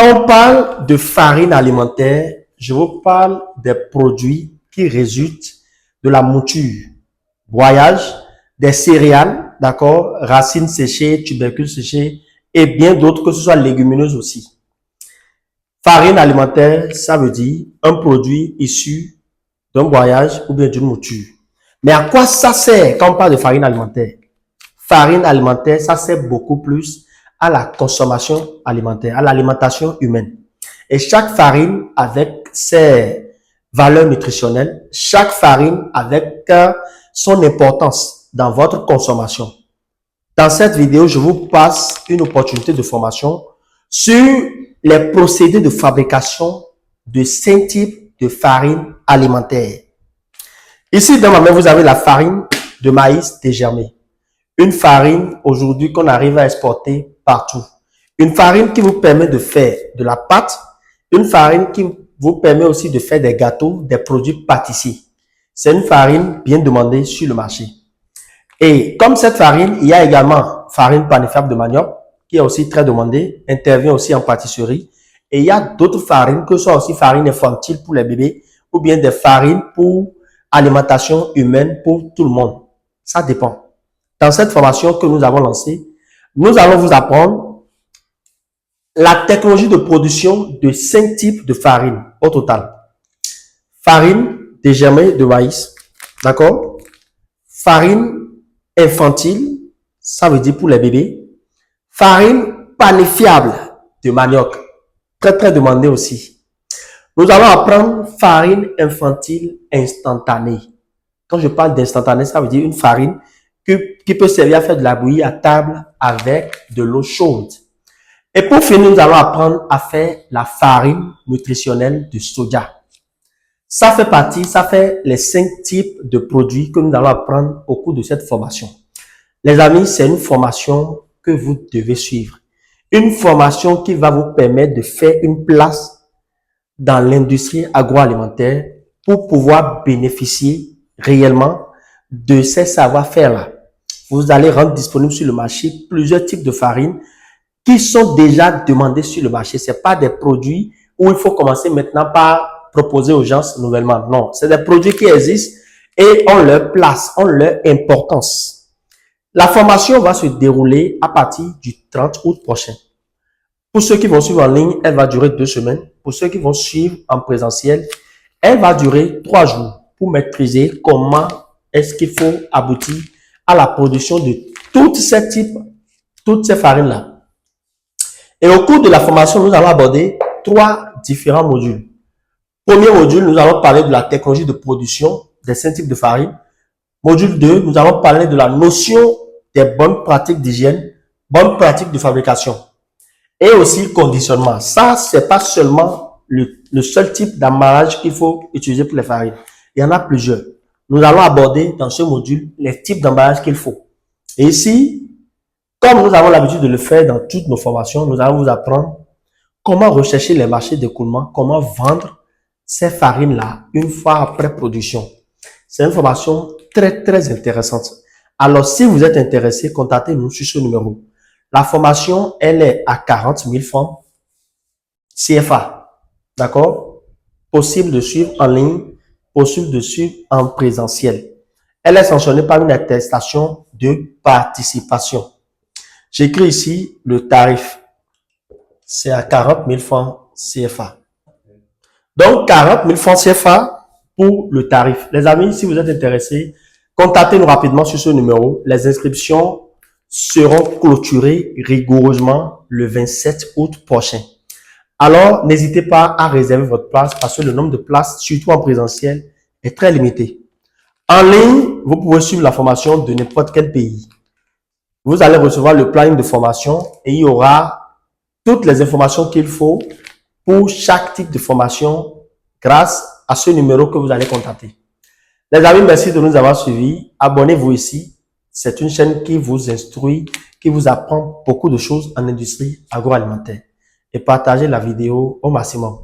Quand on parle de farine alimentaire, je vous parle des produits qui résultent de la mouture, broyage, des céréales, d'accord, racines séchées, tubercules séchés et bien d'autres, que ce soit légumineuses aussi. Farine alimentaire, ça veut dire un produit issu d'un broyage ou bien d'une mouture. Mais à quoi ça sert quand on parle de farine alimentaire? Farine alimentaire, ça sert beaucoup plus à la consommation alimentaire, à l'alimentation humaine. Et chaque farine avec ses valeurs nutritionnelles, chaque farine avec son importance dans votre consommation. Dans cette vidéo, je vous passe une opportunité de formation sur les procédés de fabrication de 5 types de farine alimentaire. Ici, dans ma main, vous avez la farine de maïs dégermée. Une farine aujourd'hui qu'on arrive à exporter partout. Une farine qui vous permet de faire de la pâte. Une farine qui vous permet aussi de faire des gâteaux, des produits pâtissiers. C'est une farine bien demandée sur le marché. Et comme cette farine, il y a également farine panifiable de manioc qui est aussi très demandée, intervient aussi en pâtisserie. Et il y a d'autres farines, que ce soit aussi farine infantile pour les bébés ou bien des farines pour alimentation humaine pour tout le monde. Ça dépend. Dans cette formation que nous avons lancée, nous allons vous apprendre la technologie de production de 5 types de farine au total. Farine dégermée de maïs, d'accord? Farine infantile, ça veut dire pour les bébés. Farine panifiable de manioc, très très demandée aussi. Nous allons apprendre farine infantile instantanée. Quand je parle d'instantanée, ça veut dire une farine qui peut servir à faire de la bouillie à table avec de l'eau chaude. Et pour finir, nous allons apprendre à faire la farine nutritionnelle de soja. Ça fait les 5 types de produits que nous allons apprendre au cours de cette formation. Les amis, c'est une formation que vous devez suivre. Une formation qui va vous permettre de faire une place dans l'industrie agroalimentaire pour pouvoir bénéficier réellement de ces savoir-faire-là. Vous allez rendre disponible sur le marché plusieurs types de farines qui sont déjà demandés sur le marché. Ce n'est pas des produits où il faut commencer maintenant par proposer aux gens nouvellement. Non, c'est des produits qui existent et ont leur place, ont leur importance. La formation va se dérouler à partir du 30 août prochain. Pour ceux qui vont suivre en ligne, elle va durer 2 semaines. Pour ceux qui vont suivre en présentiel, elle va durer 3 jours pour maîtriser comment est-ce qu'il faut aboutir à la production de toutes ces farines-là. Et au cours de la formation, nous allons aborder 3 différents modules. Premier module, nous allons parler de la technologie de production des 5 types de farines. Module 2, nous allons parler de la notion des bonnes pratiques d'hygiène, bonnes pratiques de fabrication et aussi conditionnement. Ça, c'est pas seulement le seul type d'emballage qu'il faut utiliser pour les farines. Il y en a plusieurs. Nous allons aborder dans ce module les types d'emballage qu'il faut. Et ici, comme nous avons l'habitude de le faire dans toutes nos formations, nous allons vous apprendre comment rechercher les marchés d'écoulement, comment vendre ces farines-là une fois après production. C'est une formation très, très intéressante. Alors, si vous êtes intéressé, contactez-nous sur ce numéro. La formation, elle est à 40 000 francs CFA. D'accord? Possible de suivre en ligne, possible de suivre en présentiel. Elle est sanctionnée par une attestation de participation. J'écris ici le tarif. C'est à 40 000 francs CFA. Donc, 40 000 francs CFA pour le tarif. Les amis, si vous êtes intéressés, contactez-nous rapidement sur ce numéro. Les inscriptions seront clôturées rigoureusement le 27 août prochain. Alors, n'hésitez pas à réserver votre place parce que le nombre de places, surtout en présentiel, est très limité. En ligne, vous pouvez suivre la formation de n'importe quel pays. Vous allez recevoir le planning de formation et il y aura toutes les informations qu'il faut pour chaque type de formation grâce à ce numéro que vous allez contacter. Les amis, merci de nous avoir suivis. Abonnez-vous ici. C'est une chaîne qui vous instruit, qui vous apprend beaucoup de choses en industrie agroalimentaire. Et partagez la vidéo au maximum.